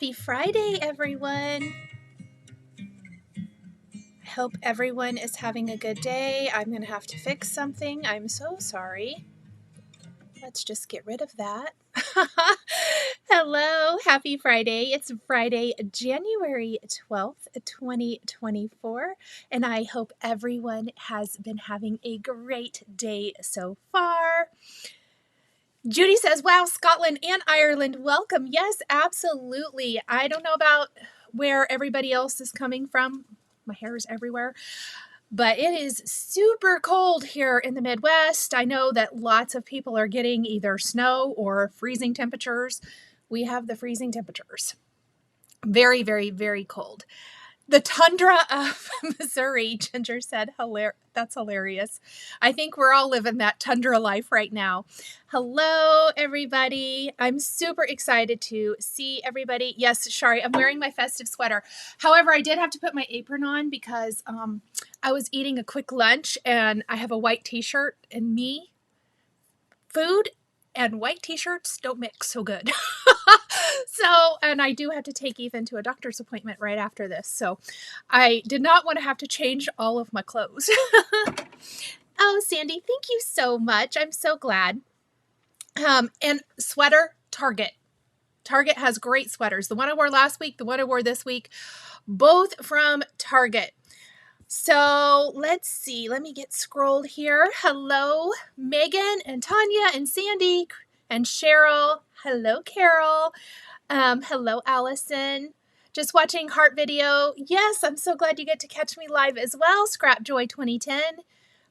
Happy Friday, everyone. I hope everyone is having a good day. I'm going to have to fix something. I'm so sorry. Let's just get rid of that. Hello, happy Friday. It's Friday, January 12th, 2024, and I hope everyone has been having a great day so far. Judy says, wow, Scotland and Ireland, welcome. Yes, absolutely. I don't know about where everybody else is coming from. My hair is everywhere. But it is super cold here in the Midwest. I know that lots of people are getting either snow or freezing temperatures. We have the freezing temperatures. Very, very, very cold. The tundra of Missouri, Ginger said, that's hilarious. I think we're all living that tundra life right now. Hello, everybody. I'm super excited to see everybody. Yes, Shari, I'm wearing my festive sweater. However, I did have to put my apron on because I was eating a quick lunch and I have a white t-shirt, and food and white t-shirts don't mix so good. And I do have to take Ethan to a doctor's appointment right after this. So I did not want to have to change all of my clothes. Oh, Sandy, thank you so much. I'm so glad. And sweater, Target. Target has great sweaters. The one I wore last week, the one I wore this week, both from Target. So let's see. Let me get scrolled here. Hello, Megan and Tanya and Sandy and Cheryl. Hello, Carol. Hello, Allison. Just watching Heart Video. Yes, I'm so glad you get to catch me live as well. Scrap Joy 2010.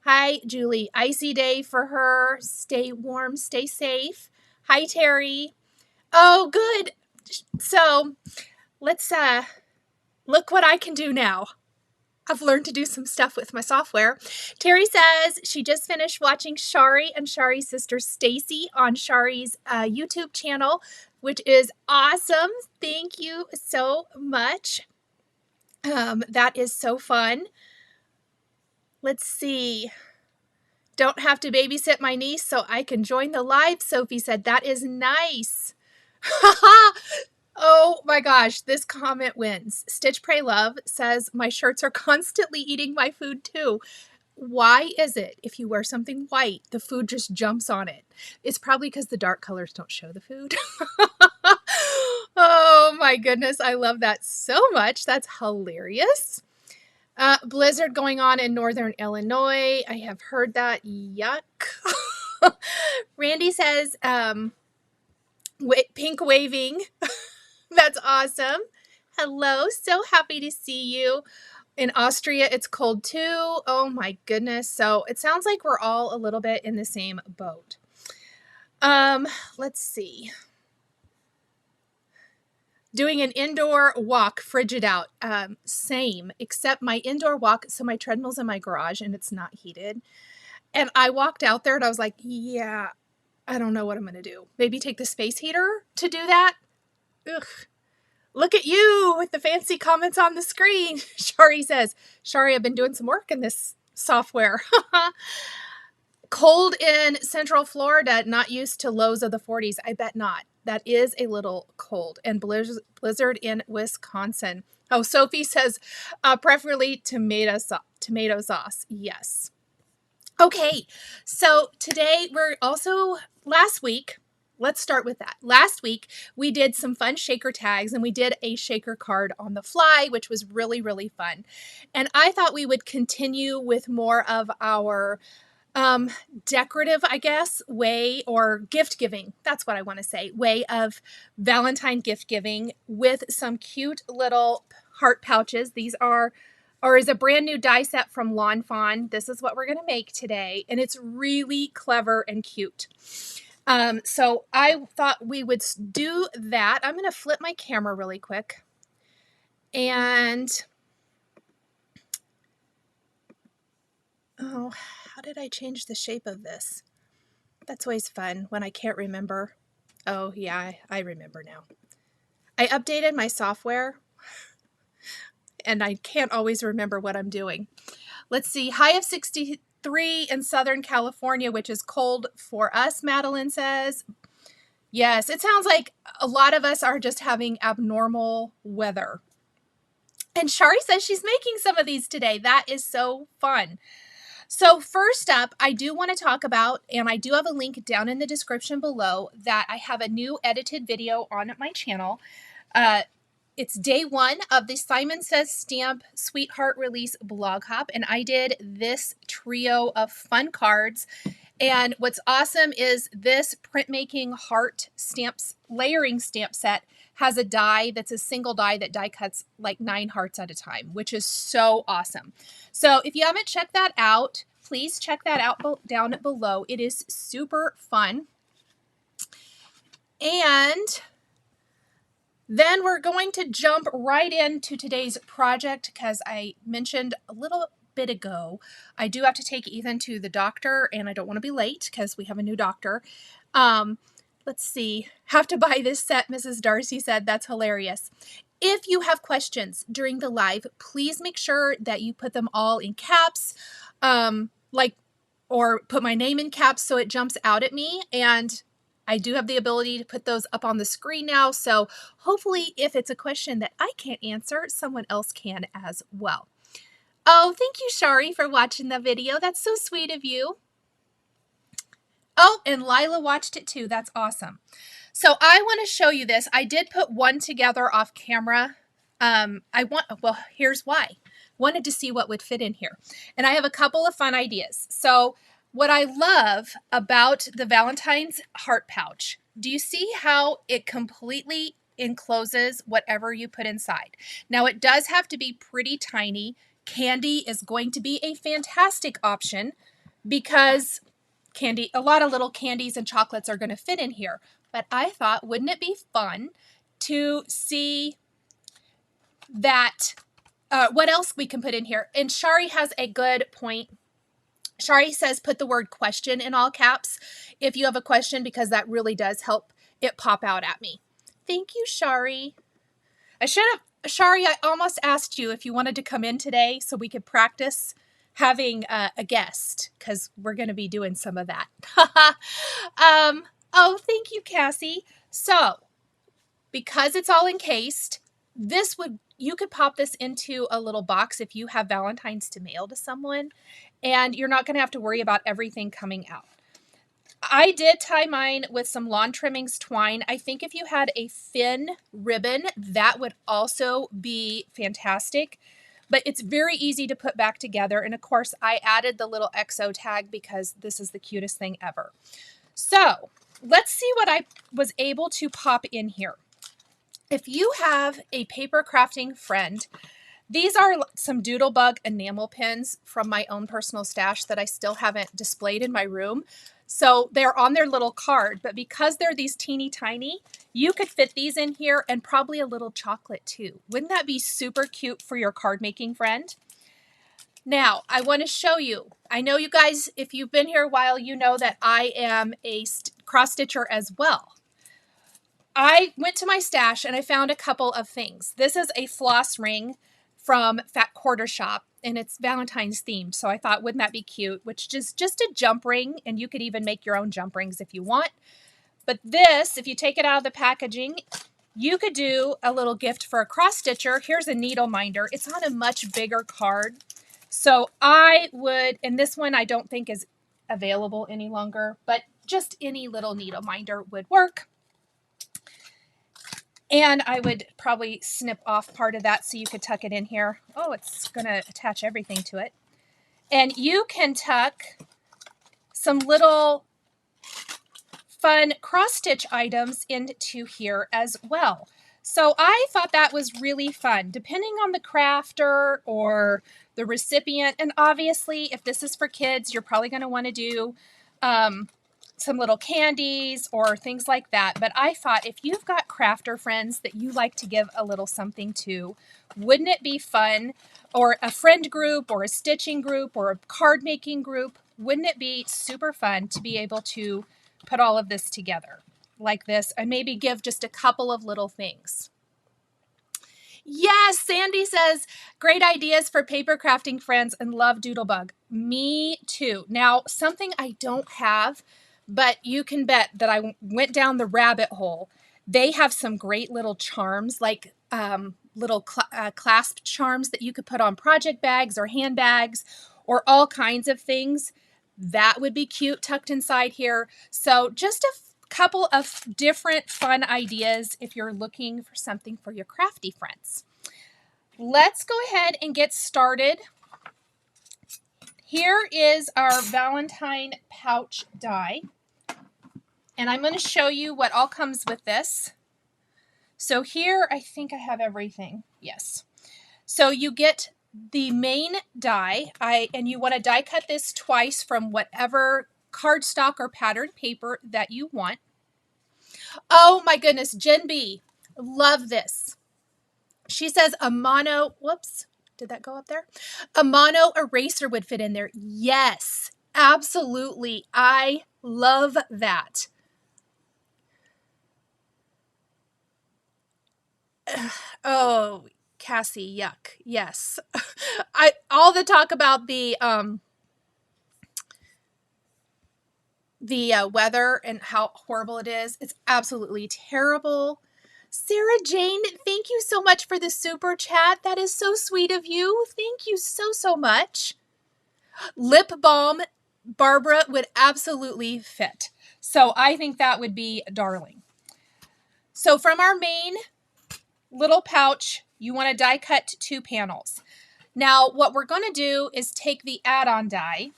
Hi, Julie. Icy day for her. Stay warm, stay safe. Hi, Terry. Oh, good. So let's look what I can do now. I've learned to do some stuff with my software. Terry says she just finished watching Shari and Shari's sister Stacy on Shari's YouTube channel, which is awesome. Thank you so much. That is so fun. Let's see. Don't have to babysit my niece so I can join the live, Sophie said. That is nice. Oh my gosh, this comment wins. Stitch Pray Love says, my shirts are constantly eating my food too. Why is it if you wear something white, the food just jumps on it? It's probably because the dark colors don't show the food. Oh my goodness, I love that so much. That's hilarious. Blizzard going on in northern Illinois. I have heard that. Yuck. Randy says, pink waving. That's awesome. Hello. So happy to see you. In Austria, it's cold too. Oh my goodness. So it sounds like we're all a little bit in the same boat. Let's see. Doing an indoor walk, frigid out. Same, except my indoor walk, so my treadmill's in my garage and it's not heated. And I walked out there and I was like, yeah, I don't know what I'm going to do. Maybe take the space heater to do that? Ugh. Look at you with the fancy comments on the screen. Shari says, Shari, I've been doing some work in this software. Cold in Central Florida, not used to lows of the 40s. I bet not. That is a little cold. And blizzard in Wisconsin. Oh, Sophie says, preferably tomato sauce. Yes. Okay, so today last week, let's start with that. Last week, we did some fun shaker tags and we did a shaker card on the fly, which was really, really fun. And I thought we would continue with more of our decorative, I guess, way, or gift giving. That's what I want to say. Way of Valentine gift giving with some cute little heart pouches. These is a brand new die set from Fawn. This is what we're going to make today. And it's really clever and cute. So I thought we would do that. I'm going to flip my camera really quick. And, oh, how did I change the shape of this? That's always fun when I can't remember. Oh, yeah, I remember now. I updated my software, and I can't always remember what I'm doing. Let's see. High of 63 in Southern California, which is cold for us, Madeline says. Yes, it sounds like a lot of us are just having abnormal weather. And Shari says she's making some of these today. That is so fun. So first up, I do want to talk about, and I do have a link down in the description below, that I have a new edited video on my channel. It's day one of the Simon Says Stamp Sweetheart Release blog hop, and I did this trio of fun cards. And what's awesome is this printmaking heart stamps layering stamp set has a die that's a single die that die cuts like 9 hearts at a time, which is so awesome. So if you haven't checked that out, please check that out down below. It is super fun. And then we're going to jump right into today's project because I mentioned a little bit ago, I do have to take Ethan to the doctor and I don't want to be late because we have a new doctor. Let's see. Have to buy this set, Mrs. Darcy said. That's hilarious. If you have questions during the live, please make sure that you put them all in caps, or put my name in caps so it jumps out at me. And I do have the ability to put those up on the screen now. So hopefully if it's a question that I can't answer, someone else can as well. Oh, thank you, Shari, for watching the video. That's so sweet of you. Oh, and Lila watched it too. That's awesome. So I want to show you this. I did put one together off camera. Well, here's why. Wanted to see what would fit in here. And I have a couple of fun ideas. So what I love about the Valentine's heart pouch, do you see how it completely encloses whatever you put inside? Now it does have to be pretty tiny. Candy is going to be a fantastic option because a lot of little candies and chocolates are going to fit in here. But I thought, wouldn't it be fun to see that what else we can put in here? And Shari has a good point. Shari says put the word question in all caps if you have a question, because that really does help it pop out at me. Thank you, Shari. Shari, I almost asked you if you wanted to come in today so we could practice having a guest, because we're going to be doing some of that. Oh, thank you, Cassie. So, because it's all encased, you could pop this into a little box if you have Valentine's to mail to someone, and you're not going to have to worry about everything coming out. I did tie mine with some lawn trimmings twine. I think if you had a thin ribbon, that would also be fantastic. But it's very easy to put back together. And of course, I added the little XO tag because this is the cutest thing ever. So let's see what I was able to pop in here. If you have a paper crafting friend, these are some Doodlebug enamel pins from my own personal stash that I still haven't displayed in my room. So they're on their little card, but because they're these teeny tiny, you could fit these in here and probably a little chocolate too. Wouldn't that be super cute for your card making friend? Now, I want to show you. I know you guys, if you've been here a while, you know that I am a cross stitcher as well. I went to my stash and I found a couple of things. This is a floss ring from Fat Quarter Shop, and it's Valentine's themed. So I thought, wouldn't that be cute? Which is just a jump ring, and you could even make your own jump rings if you want. But this, if you take it out of the packaging, you could do a little gift for a cross stitcher. Here's a needle minder. It's on a much bigger card. So I would, and this one I don't think is available any longer, but just any little needle minder would work. And I would probably snip off part of that so you could tuck it in here. Oh, it's going to attach everything to it. And you can tuck some little fun cross-stitch items into here as well. So I thought that was really fun, depending on the crafter or the recipient. And obviously, if this is for kids, you're probably going to want to do some little candies or things like that. But I thought if you've got crafter friends that you like to give a little something to, wouldn't it be fun? Or a friend group or a stitching group or a card making group, wouldn't it be super fun to be able to put all of this together like this and maybe give just a couple of little things? Yes, Sandy says, great ideas for paper crafting friends and love Doodlebug. Me too. Now, something I don't have, but you can bet that I went down the rabbit hole. They have some great little charms, like little clasp charms that you could put on project bags or handbags or all kinds of things. That would be cute tucked inside here. So just a couple of different fun ideas if you're looking for something for your crafty friends. Let's go ahead and get started. Here is our Valentine pouch die. And I'm going to show you what all comes with this. So here, I think I have everything. Yes. So you get the main die, and you want to die cut this twice from whatever cardstock or patterned paper that you want. Oh my goodness, Jen B, love this. She says a mono, whoops, did that go up there? A mono eraser would fit in there. Yes, absolutely. I love that. Oh, Cassie, yuck. Yes. All the talk about the weather and how horrible it is. It's absolutely terrible. Sarah Jane, thank you so much for the super chat. That is so sweet of you. Thank you so much. Lip balm, Barbara, would absolutely fit. So I think that would be darling. So from our main little pouch, you want to die cut 2 panels. Now what we're going to do is take the add-on die,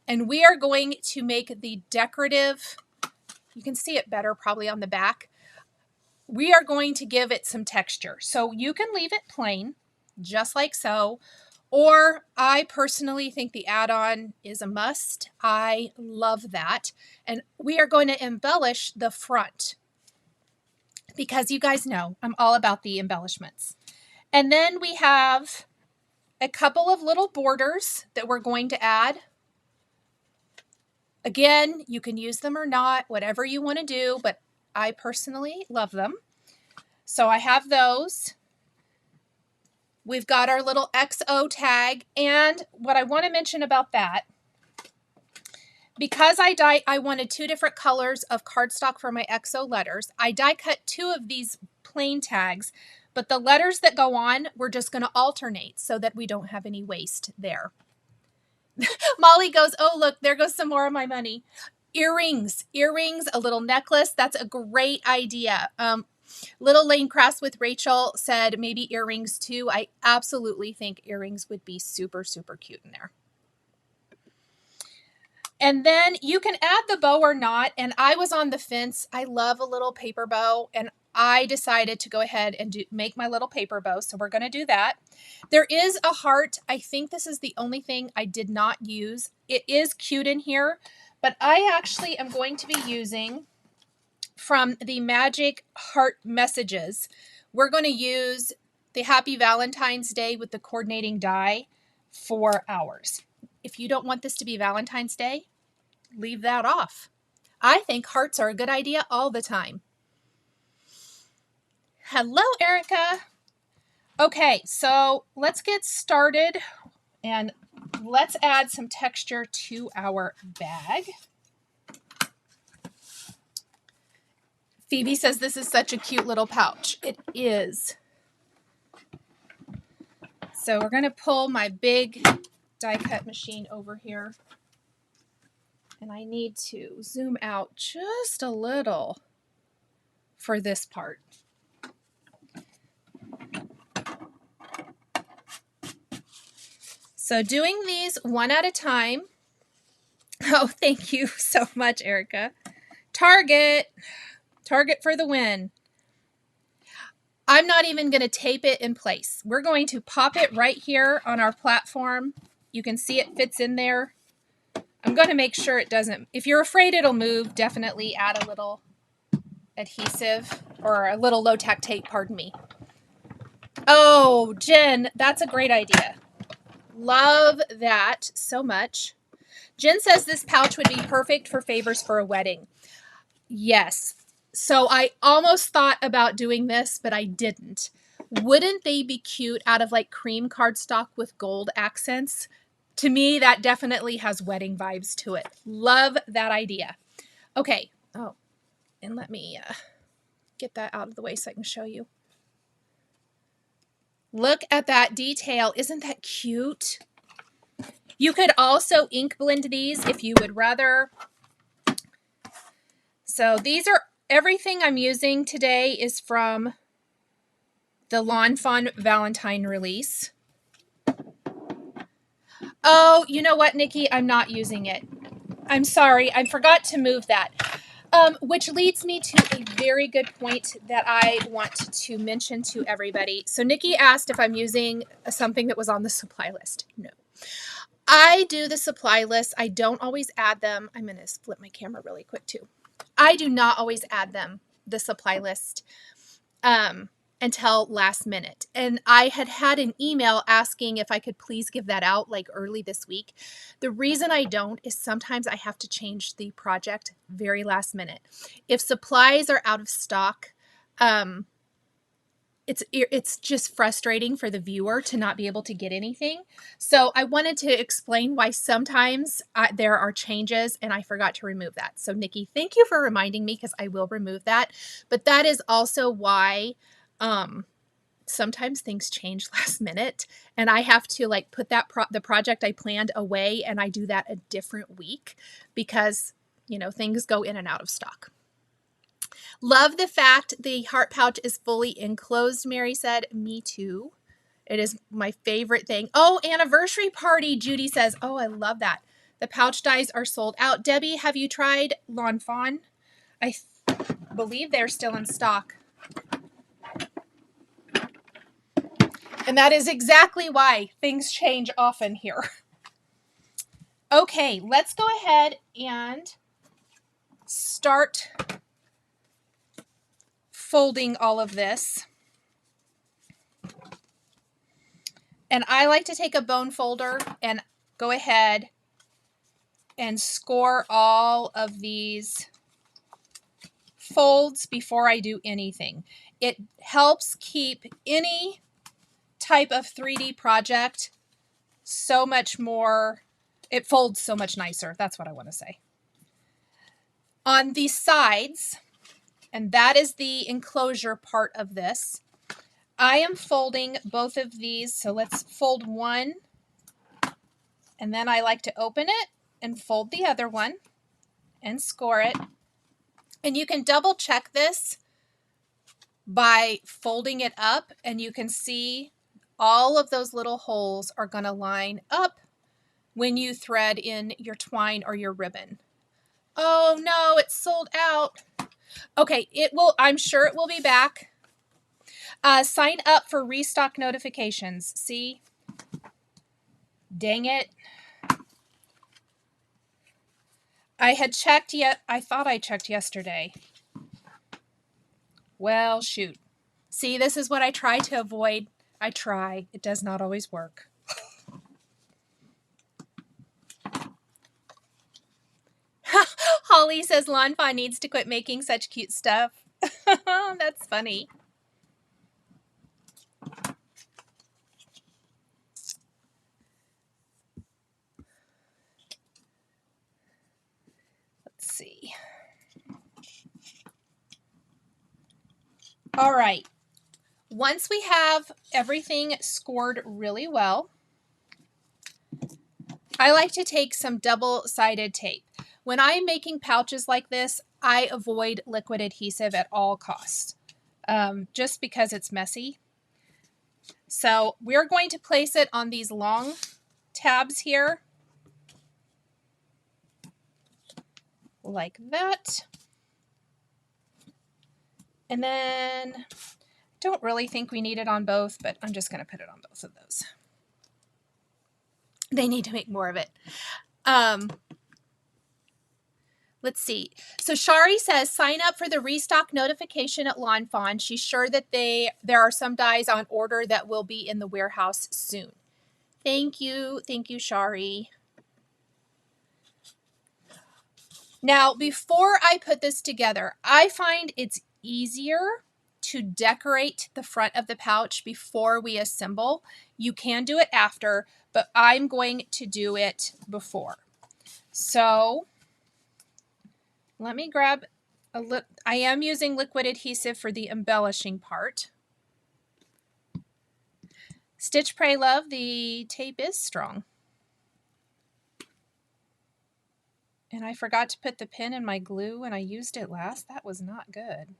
and we are going to make the decorative, you can see it better probably on the back. We are going to give it some texture. So you can leave it plain, just like so, or I personally think the add-on is a must. I love that. And we are going to embellish the front because you guys know I'm all about the embellishments. And then we have a couple of little borders that we're going to add. Again, you can use them or not, whatever you want to do, but I personally love them. So I have those. We've got our little XO tag. And what I want to mention about that, because I wanted 2 different colors of cardstock for my XO letters, I die cut 2 of these plain tags, but the letters that go on, we're just going to alternate so that we don't have any waste there. Molly goes, oh, look, there goes some more of my money. Earrings, a little necklace. That's a great idea. Little Lane Crafts with Rachel said maybe earrings too. I absolutely think earrings would be super cute in there. And then you can add the bow or not. And I was on the fence. I love a little paper bow, and I decided to go ahead and make my little paper bow. So we're going to do that. There is a heart. I think this is the only thing I did not use. It is cute in here, but I actually am going to be using from the Magic Heart Messages. We're going to use the Happy Valentine's Day with the coordinating die for ours. If you don't want this to be Valentine's Day, leave that off. I think hearts are a good idea all the time. Hello, Erica. Okay, so let's get started and let's add some texture to our bag. Phoebe says this is such a cute little pouch. It is. So we're going to pull my big die cut machine over here. And I need to zoom out just a little for this part. So doing these one at a time. Oh, thank you so much, Erica. Target for the win. I'm not even going to tape it in place. We're going to pop it right here on our platform. You can see it fits in there. I'm going to make sure it doesn't. If you're afraid it'll move, definitely add a little adhesive or a little low-tack tape, pardon me. Oh, Jen, that's a great idea. Love that so much. Jen says this pouch would be perfect for favors for a wedding. Yes. So I almost thought about doing this, but I didn't. Wouldn't they be cute out of like cream cardstock with gold accents? To me, that definitely has wedding vibes to it. Love that idea. Okay. Oh, and let me get that out of the way so I can show you. Look at that detail. Isn't that cute? You could also ink blend these if you would rather. So these are, everything I'm using today is from the Lawn Fawn Valentine release. Oh, you know what, Nikki? I'm not using it. I'm sorry. I forgot to move that. Which leads me to a very good point that I want to mention to everybody. So Nikki asked if I'm using something that was on the supply list. No. I do the supply list. I don't always add them. I'm going to flip my camera really quick too. I do not always add them, the supply list, until last minute. And I had an email asking if I could please give that out like early this week. The reason I don't is sometimes I have to change the project very last minute. If supplies are out of stock, it's just frustrating for the viewer to not be able to get anything. So I wanted to explain why sometimes there are changes and I forgot to remove that. So Nikki, thank you for reminding me, because I will remove that. But that is also why sometimes things change last minute and I have to like put that the project I planned away, and I do that a different week because, you know, things go in and out of stock. Love the fact the heart pouch is fully enclosed, Mary said. Me too. It is my favorite thing. Oh, anniversary party, Judy says. Oh, I love that. The pouch dies are sold out. Debbie, have you tried Lawn Fawn? I believe they're still in stock. And that is exactly why things change often here. Okay, let's go ahead and start folding all of this. And I like to take a bone folder and go ahead and score all of these folds before I do anything. It helps keep any type of 3D project so much more, it folds so much nicer. That's what I want to say. On the sides, and that is the enclosure part of this, I am folding both of these. So let's fold one, and then I like to open it and fold the other one and score it. And you can double check this by folding it up, and you can see all of those little holes are going to line up when you thread in your twine or your ribbon. Oh no, it's sold out. Okay, it will, I'm sure it will be back. Sign up for restock notifications. See? Dang it. I had checked yet. I thought I checked yesterday. Well, shoot. See, this is what I try to avoid. I try. It does not always work. Holly says Lawn Fawn needs to quit making such cute stuff. That's funny. Let's see. All right. Once we have everything scored really well, I like to take some double-sided tape. When I'm making pouches like this, I avoid liquid adhesive at all costs, just because it's messy. So we're going to place it on these long tabs here, like that. And then, don't really think we need it on both, but I'm just going to put it on both of those. They need to make more of it. Let's see. So Shari says, sign up for the restock notification at Lawn Fawn. She's sure that there are some dies on order that will be in the warehouse soon. Thank you. Thank you, Shari. Now, before I put this together, I find it's easier to decorate the front of the pouch before we assemble. You can do it after, but I'm going to do it before. So let me grab I am using liquid adhesive for the embellishing part. Stitch, pray, love. The tape is strong. And I forgot to put the pin in my glue when I used it last. That was not good.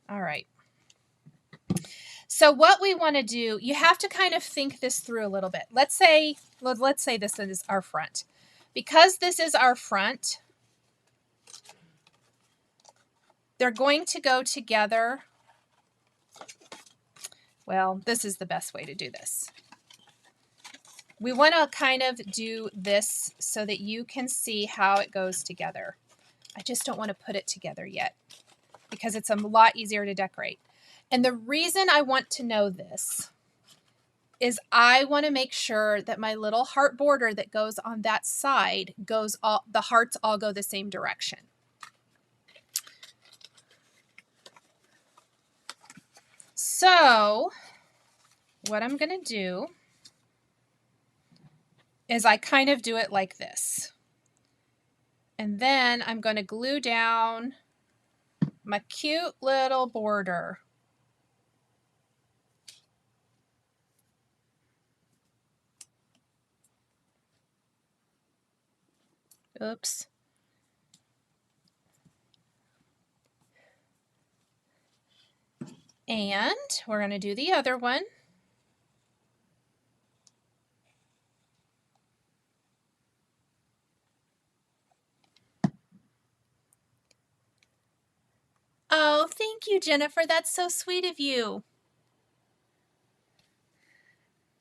All right. So what we want to do, you have to kind of think this through a little bit. Let's say this is our front. Because this is our front, they're going to go together. Well, this is the best way to do this. We want to kind of do this so that you can see how it goes together. I just don't want to put it together yet because it's a lot easier to decorate. And the reason I want to know this is I want to make sure that my little heart border that goes on that side the hearts all go the same direction. So what I'm going to do is I kind of do it like this. And then I'm going to glue down my cute little border. Oops. And we're going to do the other one. Oh, thank you, Jennifer. That's so sweet of you.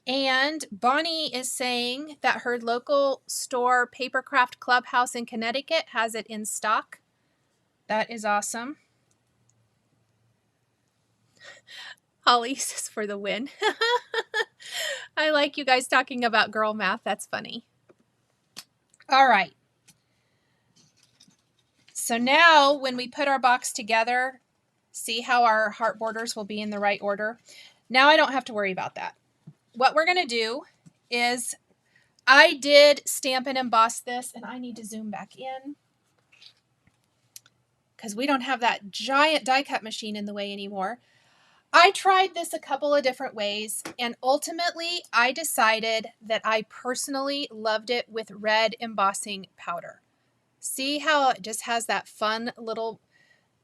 And Bonnie is saying that her local store, Papercraft Clubhouse in Connecticut, has it in stock. That is awesome. Holly says for the win. I like you guys talking about girl math. That's funny. All right. So now when we put our box together, see how our heart borders will be in the right order. Now I don't have to worry about that. What we're going to do is I did stamp and emboss this, and I need to zoom back in because we don't have that giant die cut machine in the way anymore. I tried this a couple of different ways, and ultimately I decided that I personally loved it with red embossing powder. See how it just has that fun little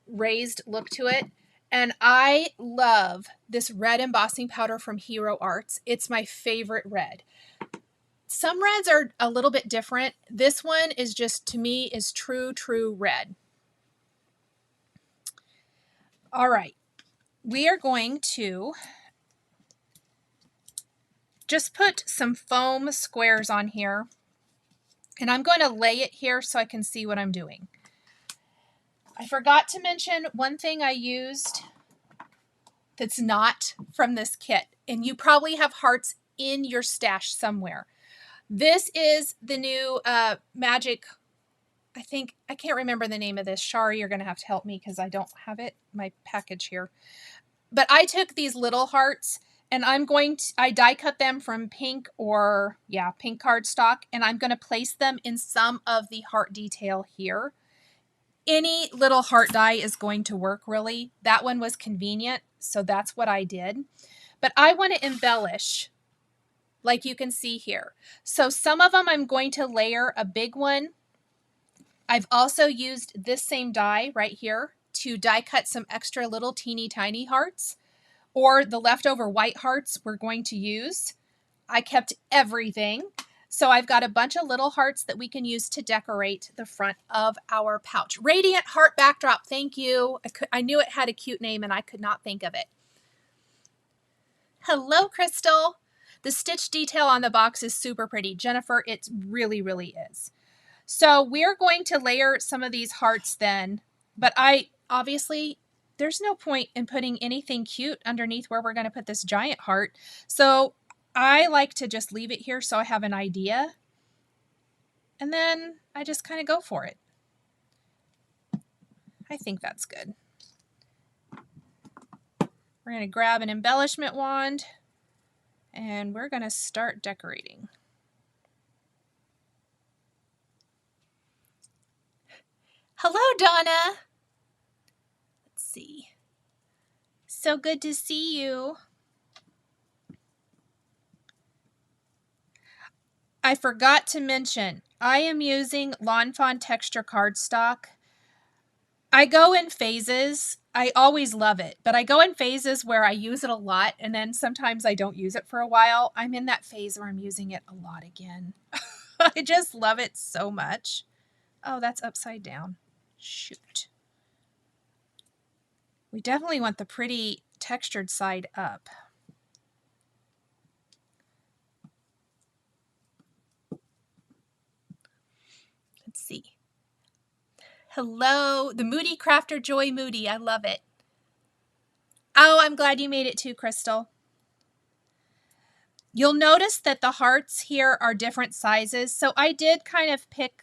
raised look to it? And I love this red embossing powder from Hero Arts. It's my favorite red. Some reds are a little bit different. This one is just, to me, is true red. All right. We are going to just put some foam squares on here. And I'm going to lay it here so I can see what I'm doing. I forgot to mention one thing I used that's not from this kit. And you probably have hearts in your stash somewhere. This is the new magic, I can't remember the name of this. Shari, you're going to have to help me because I don't have it, my package here. But I took these little hearts and I die cut them from pink pink cardstock, and I'm going to place them in some of the heart detail here. Any little heart die is going to work, really. That one was convenient, so that's what I did. But I want to embellish, like you can see here. So some of them I'm going to layer a big one. I've also used this same die right here to die cut some extra little teeny tiny hearts, or the leftover white hearts we're going to use. I kept everything. So I've got a bunch of little hearts that we can use to decorate the front of our pouch. Radiant Heart Backdrop, thank you. I knew it had a cute name and I could not think of it. Hello, Crystal. The stitch detail on the box is super pretty. Jennifer, it really, really is. So we're going to layer some of these hearts then, but obviously there's no point in putting anything cute underneath where we're going to put this giant heart. So I like to just leave it here so I have an idea. And then I just kind of go for it. I think that's good. We're going to grab an embellishment wand and we're going to start decorating. Hello, Donna. Let's see. So good to see you. I forgot to mention, I am using Lawn Fawn Texture Cardstock. I go in phases. I always love it, but I go in phases where I use it a lot, and then sometimes I don't use it for a while. I'm in that phase where I'm using it a lot again. I just love it so much. Oh, that's upside down. Shoot. We definitely want the pretty textured side up. Let's see. Hello, the Moody Crafter Joy Moody. I love it. Oh, I'm glad you made it too, Crystal. You'll notice that the hearts here are different sizes. So I did kind of pick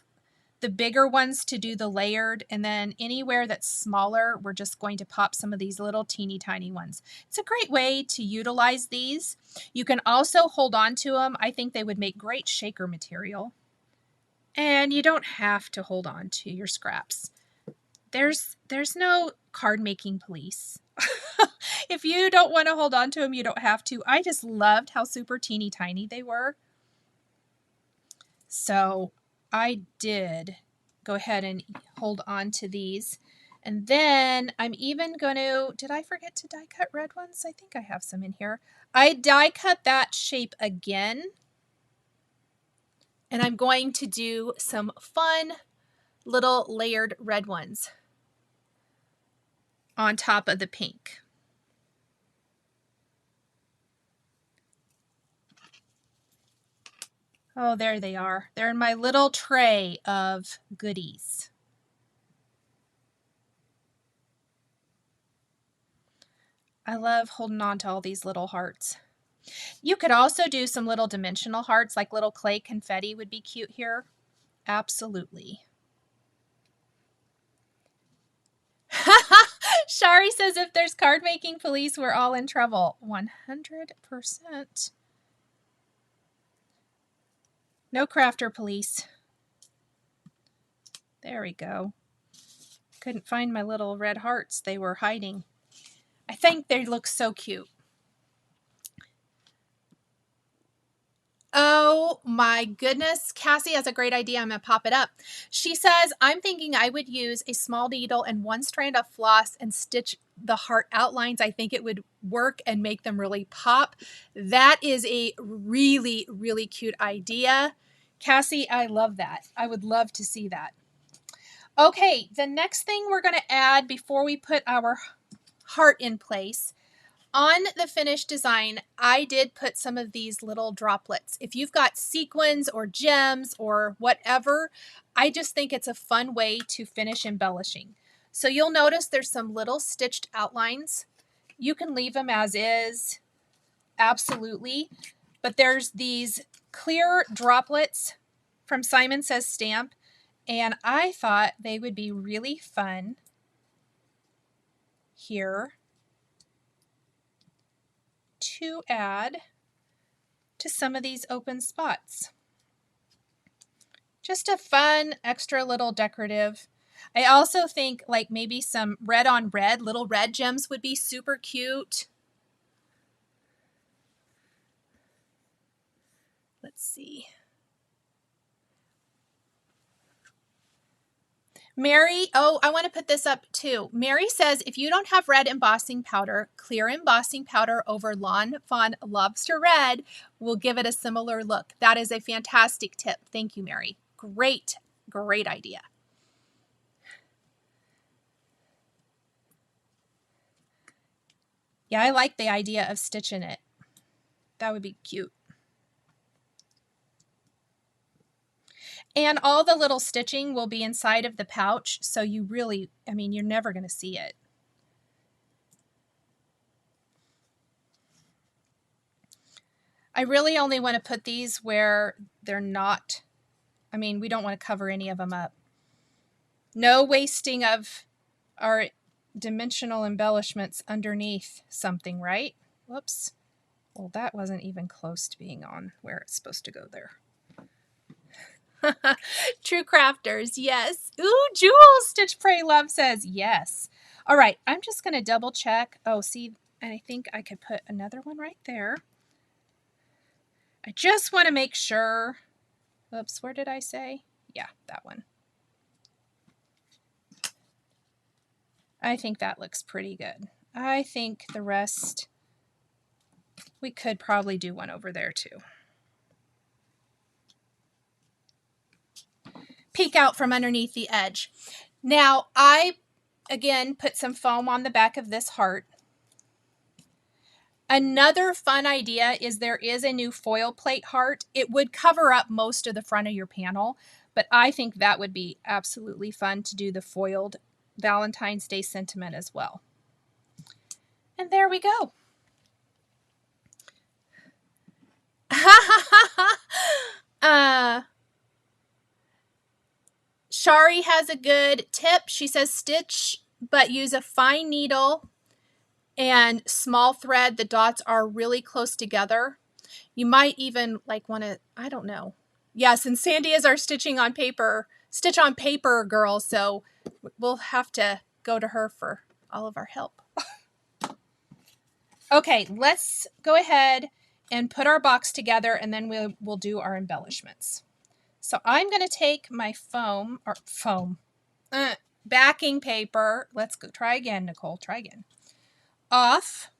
the bigger ones to do the layered, and then anywhere that's smaller, we're just going to pop some of these little teeny tiny ones. It's a great way to utilize these. You can also hold on to them. I think they would make great shaker material. And you don't have to hold on to your scraps. There's no card making police. If you don't want to hold on to them, you don't have to. I just loved how super teeny tiny they were. So I did go ahead and hold on to these. And then I'm even going to, did I forget to die cut red ones? I think I have some in here. I die cut that shape again. And I'm going to do some fun little layered red ones on top of the pink. Oh, there they are. They're in my little tray of goodies. I love holding on to all these little hearts. You could also do some little dimensional hearts, like little clay confetti would be cute here. Absolutely. Shari says if there's card making police, we're all in trouble. 100%. No crafter police. There we go. Couldn't find my little red hearts. They were hiding. I think they look so cute. Oh my goodness. Cassie has a great idea. I'm going to pop it up. She says, I'm thinking I would use a small needle and one strand of floss and stitch the heart outlines. I think it would work and make them really pop. That is a really, really cute idea. Cassie, I love that. I would love to see that. Okay, the next thing we're going to add before we put our heart in place, on the finished design, I did put some of these little droplets. If you've got sequins or gems or whatever, I just think it's a fun way to finish embellishing. So you'll notice there's some little stitched outlines. You can leave them as is, absolutely. But there's these clear droplets from Simon Says Stamp, and I thought they would be really fun here to add to some of these open spots. Just a fun, extra little decorative. I also think like maybe some red on red, little red gems would be super cute. Let's see. Mary, oh, I want to put this up too. Mary says, if you don't have red embossing powder, clear embossing powder over Lawn Fawn Lobster Red will give it a similar look. That is a fantastic tip. Thank you, Mary. Great, great idea. Yeah, I like the idea of stitching it. That would be cute. And all the little stitching will be inside of the pouch, so you really, I mean, you're never going to see it. I really only want to put these where they're not, I mean, we don't want to cover any of them up. No wasting of our dimensional embellishments underneath something, right? Whoops. Well, that wasn't even close to being on where it's supposed to go there. True crafters, yes. Ooh, Jewel, Stitch Pray Love says yes. All right, I'm just going to double check. Oh, see, and I think I could put another one right there. I just want to make sure. Oops, where did I say? Yeah, that one. I think that looks pretty good. I think the rest, we could probably do one over there too. Peek out from underneath the edge. Now, I, again, put some foam on the back of this heart. Another fun idea is there is a new foil plate heart. It would cover up most of the front of your panel, but I think that would be absolutely fun to do the foiled Valentine's Day sentiment as well. And there we go. Shari has a good tip. She says stitch, but use a fine needle and small thread. The dots are really close together. You might even like want to, I don't know. Yes, and Sandy is our stitch on paper girl, so we'll have to go to her for all of our help. Okay, let's go ahead and put our box together, and then we'll do our embellishments. So I'm going to take my backing paper. Let's go try again, Nicole. Try again. Off.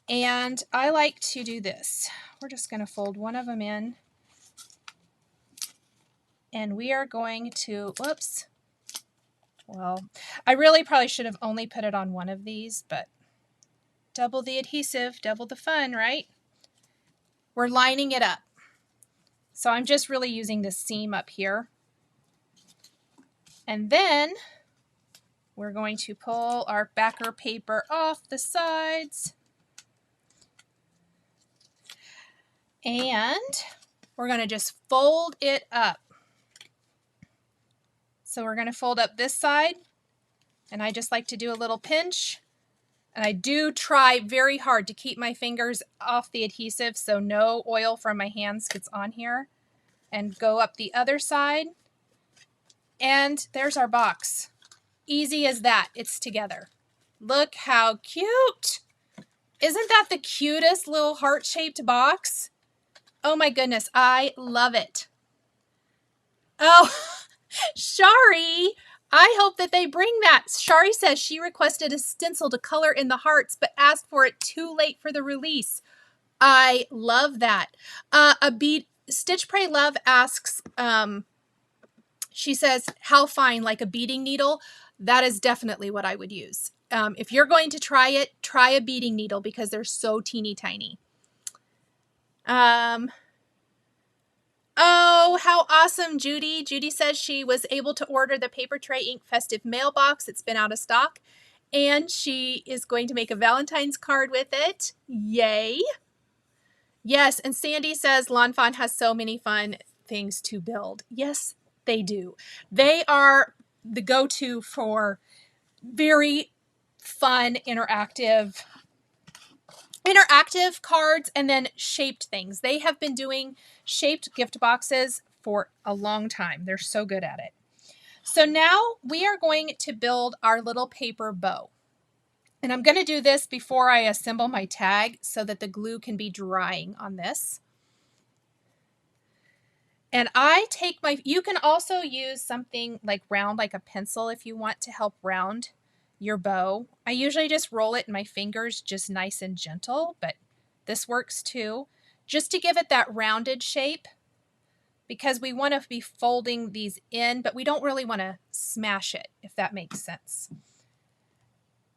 And I like to do this. We're just going to fold one of them in. And we are going to, whoops. Well, I really probably should have only put it on one of these, but double the adhesive, double the fun, right? We're lining it up. So I'm just really using this seam up here. And then we're going to pull our backer paper off the sides. And we're going to just fold it up. So we're going to fold up this side. And I just like to do a little pinch. And I do try very hard to keep my fingers off the adhesive so no oil from my hands gets on here. And go up the other side. And there's our box. Easy as that. It's together. Look how cute. Isn't that the cutest little heart-shaped box? Oh my goodness, I love it. Oh, Shari, I hope that they bring that. Shari says she requested a stencil to color in the hearts, but asked for it too late for the release. I love that. Stitch Pray Love asks, she says, how fine, like a beading needle? That is definitely what I would use. If you're going to try it, try a beading needle because they're so teeny tiny. Oh, how awesome, Judy. Judy says she was able to order the Paper Tray Ink Festive Mailbox. It's been out of stock. And she is going to make a Valentine's card with it. Yay. Yes, and Sandy says Lawn Fawn has so many fun things to build. Yes, they do. They are the go-to for very fun, interactive cards and then shaped things. They have been doing shaped gift boxes for a long time. They're so good at it. So now we are going to build our little paper bow. And I'm going to do this before I assemble my tag so that the glue can be drying on this. And I take you can also use something like round, like a pencil if you want to help round your bow. I usually just roll it in my fingers, just nice and gentle, but this works too. Just to give it that rounded shape, because we want to be folding these in, but we don't really want to smash it, if that makes sense.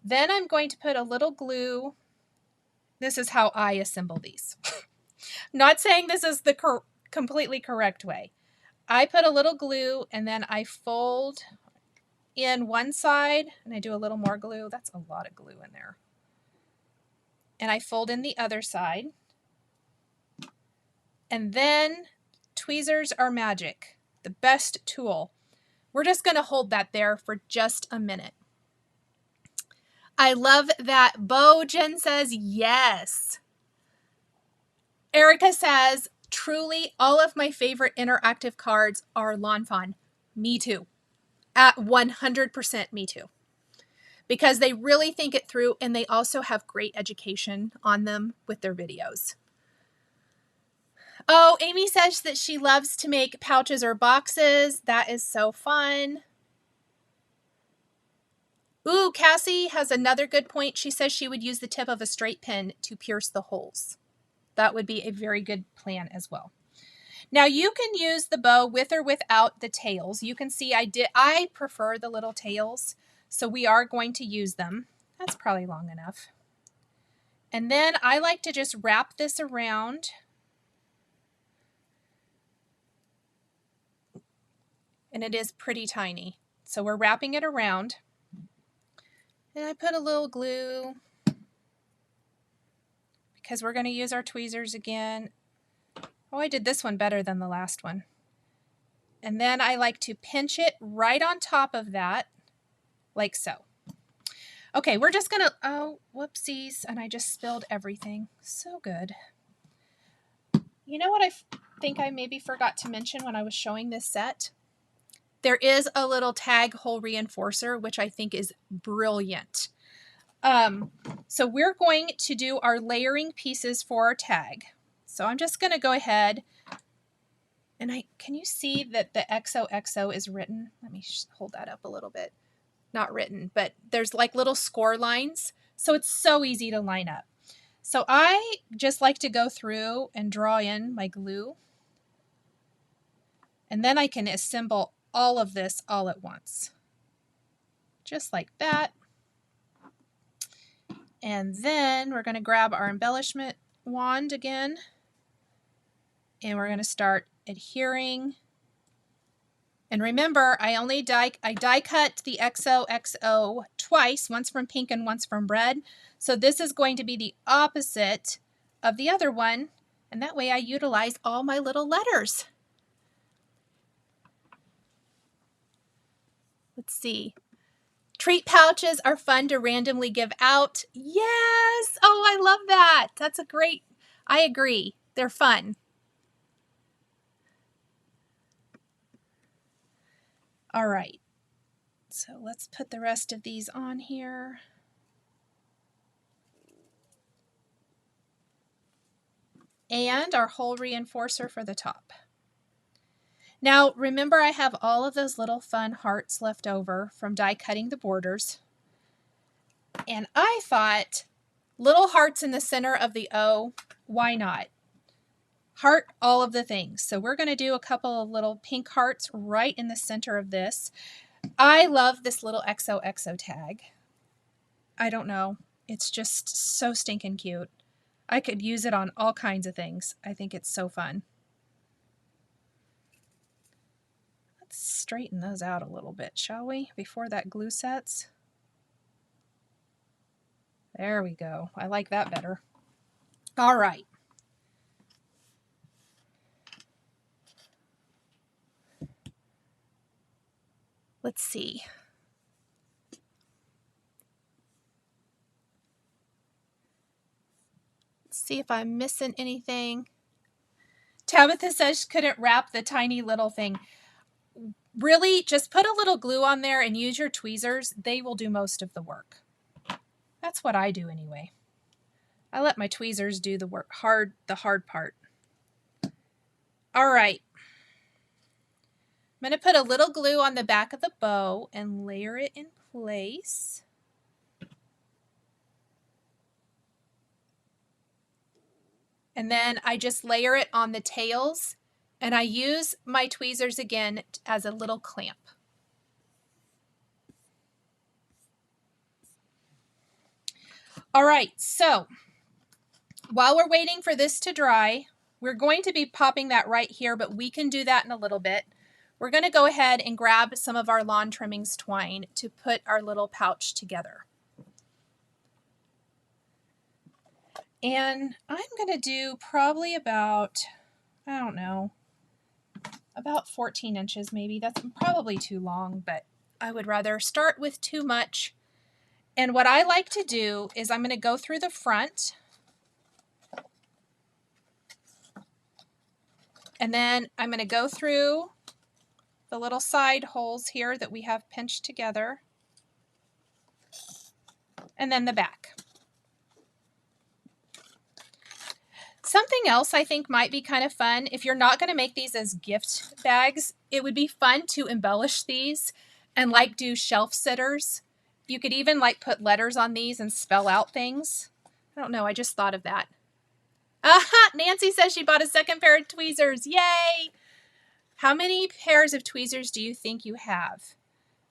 Then I'm going to put a little glue. This is how I assemble these. Not saying this is the completely correct way. I put a little glue and then I fold in one side and I do a little more glue. That's a lot of glue in there. And I fold in the other side. And then tweezers are magic, the best tool. We're just going to hold that there for just a minute. I love that bow. Jen says yes. Erica says truly, all of my favorite interactive cards are Lawn Fawn. Me too. At 100% me too. Because they really think it through, and they also have great education on them with their videos. Oh, Amy says that she loves to make pouches or boxes. That is so fun. Ooh, Cassie has another good point. She says she would use the tip of a straight pin to pierce the holes. That would be a very good plan as well. Now you can use the bow with or without the tails. You can see I prefer the little tails, so we are going to use them. That's probably long enough. And then I like to just wrap this around. And it is pretty tiny. So we're wrapping it around. And I put a little glue because we're going to use our tweezers again. Oh, I did this one better than the last one. And then I like to pinch it right on top of that, like so. Okay, we're just going to, oh, whoopsies, and I just spilled everything. So good. You know what I think I maybe forgot to mention when I was showing this set? There is a little tag hole reinforcer, which I think is brilliant. So we're going to do our layering pieces for our tag. So I'm just going to go ahead and can you see that the XOXO is written? Let me hold that up a little bit. Not written, but there's like little score lines. So it's so easy to line up. So I just like to go through and draw in my glue. And then I can assemble all of this all at once. Just like that. And then we're going to grab our embellishment wand again. And we're going to start adhering. And remember, I die cut the XOXO twice, once from pink and once from red. So this is going to be the opposite of the other one. And that way I utilize all my little letters. Let's see. Treat pouches are fun to randomly give out. Yes! Oh, I love that. That's a great, I agree. They're fun. All right. So let's put the rest of these on here. And our hole reinforcer for the top. Now, remember I have all of those little fun hearts left over from die cutting the borders. And I thought little hearts in the center of the O, why not? Heart all of the things. So we're going to do a couple of little pink hearts right in the center of this. I love this little XOXO tag. I don't know. It's just so stinking cute. I could use it on all kinds of things. I think it's so fun. Let's straighten those out a little bit, shall we? Before that glue sets. There we go. I like that better. All right. Let's see. Let's see if I'm missing anything. Tabitha says she couldn't wrap the tiny little thing. Really, just put a little glue on there and use your tweezers. They will do most of the work. That's what I do anyway. I let my tweezers do the work, the hard part. All right. I'm going to put a little glue on the back of the bow and layer it in place. And then I just layer it on the tails, and I use my tweezers again as a little clamp. All right, so while we're waiting for this to dry, we're going to be popping that right here, but we can do that in a little bit. We're going to go ahead and grab some of our lawn trimmings twine to put our little pouch together. And I'm going to do probably about, I don't know, about 14 inches maybe. That's probably too long, but I would rather start with too much. And what I like to do is I'm going to go through the front. And then I'm going to go through the little side holes here that we have pinched together. And then the back. Something else I think might be kind of fun, if you're not going to make these as gift bags, it would be fun to embellish these and like do shelf sitters. You could even like put letters on these and spell out things. I don't know, I just thought of that. Aha! Nancy says she bought a second pair of tweezers. Yay! How many pairs of tweezers do you think you have?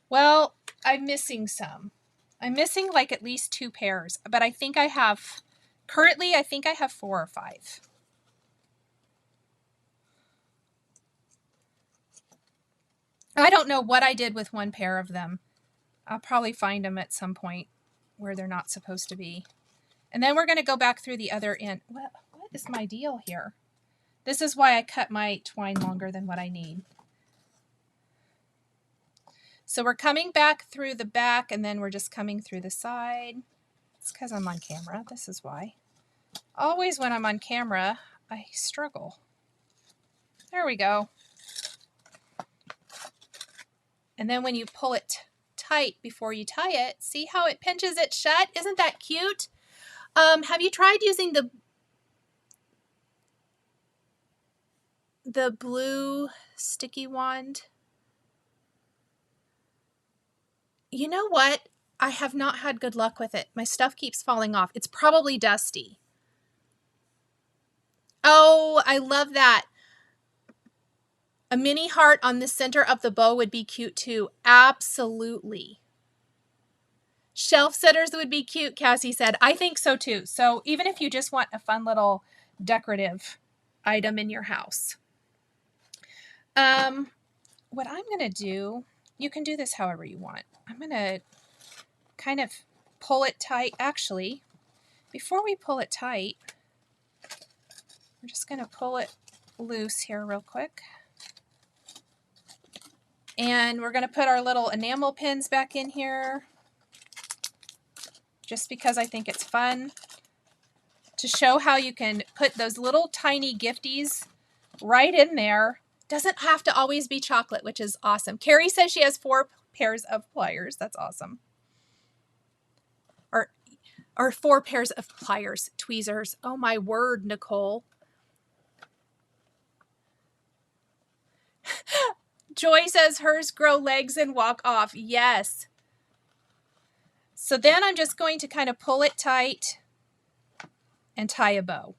Well, I'm missing some. I'm missing like at least 2 pairs, but I think I have, currently I think I have 4 or 5. I don't know what I did with 1 pair of them. I'll probably find them at some point where they're not supposed to be. And then we're going to go back through the other end. What is my deal here? This is why I cut my twine longer than what I need. So we're coming back through the back, and then we're just coming through the side. It's because I'm on camera. This is why. Always when I'm on camera, I struggle. There we go. And then when you pull it tight before you tie it, see how it pinches it shut? Isn't that cute? Have you tried using the blue sticky wand? You know what? I have not had good luck with it. My stuff keeps falling off. It's probably dusty. Oh, I love that. A mini heart on the center of the bow would be cute too. Absolutely. Shelf sitters would be cute, Cassie said. I think so too. So even if you just want a fun little decorative item in your house. What I'm going to do, you can do this however you want. I'm going to kind of pull it tight. Actually, before we pull it tight, we're just going to pull it loose here real quick. And we're going to put our little enamel pins back in here, just because I think it's fun to show how you can put those little tiny gifties right in there. Doesn't have to always be chocolate, which is awesome. Carrie says she has 4 pairs of pliers. That's awesome. Or 4 pairs of pliers, tweezers. Oh my word, Nicole. Joy says hers grow legs and walk off. Yes. So then I'm just going to kind of pull it tight and tie a bow.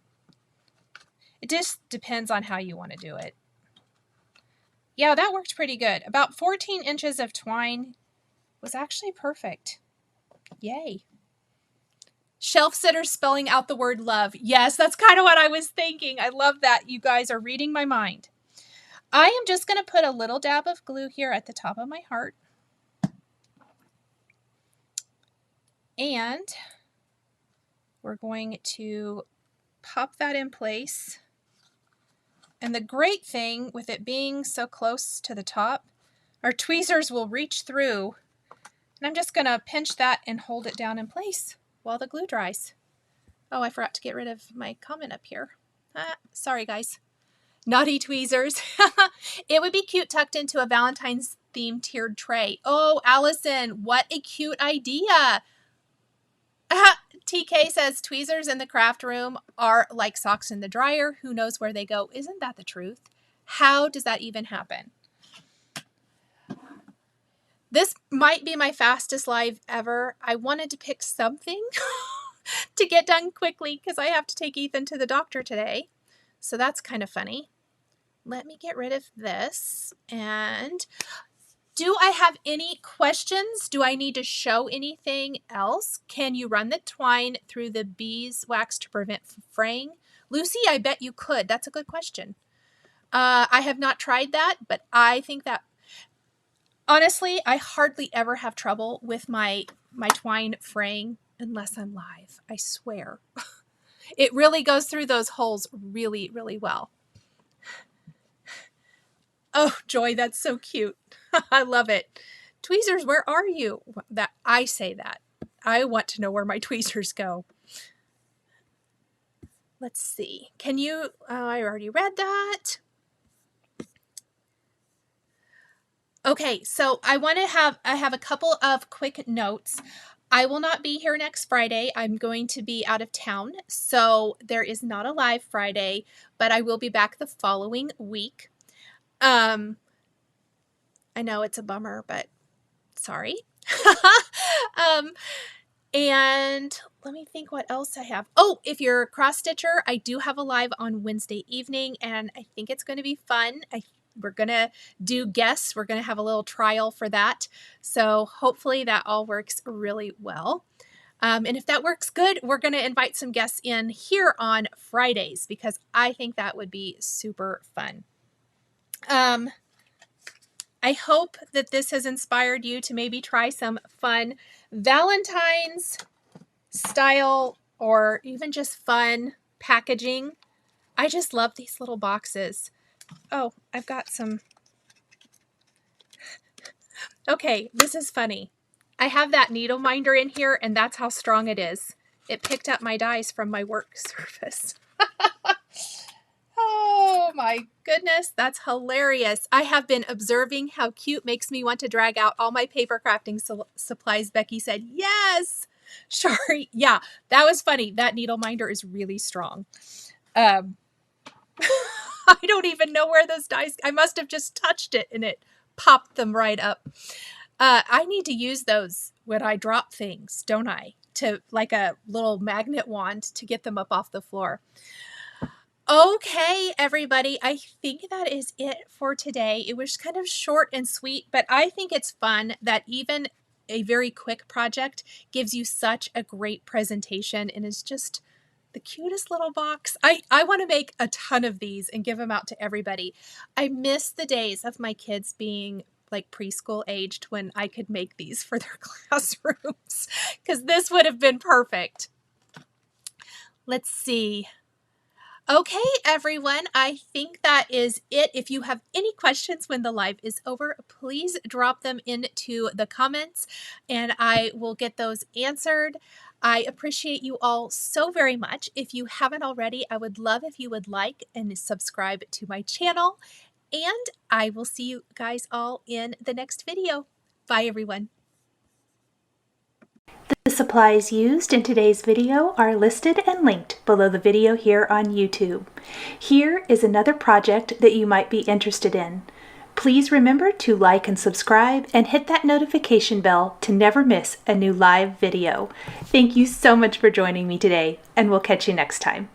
It just depends on how you want to do it. Yeah, that worked pretty good. About 14 inches of twine was actually perfect. Yay. Shelf sitter spelling out the word love. Yes, that's kind of what I was thinking. I love that. You guys are reading my mind. I am just going to put a little dab of glue here at the top of my heart. And we're going to pop that in place. And the great thing with it being so close to the top, our tweezers will reach through. And I'm just going to pinch that and hold it down in place while the glue dries. Oh, I forgot to get rid of my comment up here. Sorry, guys. Naughty tweezers. It would be cute tucked into a Valentine's themed tiered tray. Oh, Allison, what a cute idea. TK says tweezers in the craft room are like socks in the dryer. Who knows where they go? Isn't that the truth? How does that even happen? This might be my fastest live ever. I wanted to pick something to get done quickly because I have to take Ethan to the doctor today. So that's kind of funny. Let me get rid of this. And do I have any questions? Do I need to show anything else? Can you run the twine through the beeswax to prevent fraying? Lucy, I bet you could. That's a good question. I have not tried that, but I think that, honestly, I hardly ever have trouble with my twine fraying unless I'm live. I swear. It really goes through those holes really, really well. Oh, Joy, that's so cute. I love it. Tweezers, where are you? That I say that. I want to know where my tweezers go. Let's see. Can you, I already read that. Okay, so I have a couple of quick notes. I will not be here next Friday. I'm going to be out of town, so there is not a live Friday, but I will be back the following week. I know it's a bummer, but sorry. um, and let me think what else I have. Oh, if you're a cross stitcher, I do have a live on Wednesday evening, and I think it's going to be fun. We're going to do guests. We're going to have a little trial for that. So hopefully that all works really well. And if that works good, we're going to invite some guests in here on Fridays because I think that would be super fun. I hope that this has inspired you to maybe try some fun Valentine's style or even just fun packaging. I just love these little boxes. Oh, I've got some. Okay, this is funny. I have that needle minder in here, and that's how strong it is. It picked up my dies from my work surface. Oh my goodness, that's hilarious. I have been observing how cute makes me want to drag out all my paper crafting supplies. Becky said, yes. Sorry. Yeah, that was funny. That needle minder is really strong. I don't even know where those dies, I must have just touched it and it popped them right up. I need to use those when I drop things, don't I? To like a little magnet wand to get them up off the floor. Okay, everybody, I think that is it for today. It was kind of short and sweet, but I think it's fun that even a very quick project gives you such a great presentation and is just the cutest little box. I want to make a ton of these and give them out to everybody. I miss the days of my kids being like preschool aged when I could make these for their classrooms because this would have been perfect. Let's see. Okay, everyone, I think that is it. If you have any questions when the live is over, please drop them into the comments and I will get those answered. I appreciate you all so very much. If you haven't already, I would love if you would like and subscribe to my channel. And I will see you guys all in the next video. Bye, everyone. The supplies used in today's video are listed and linked below the video here on YouTube. Here is another project that you might be interested in. Please remember to like and subscribe and hit that notification bell to never miss a new live video. Thank you so much for joining me today, and we'll catch you next time.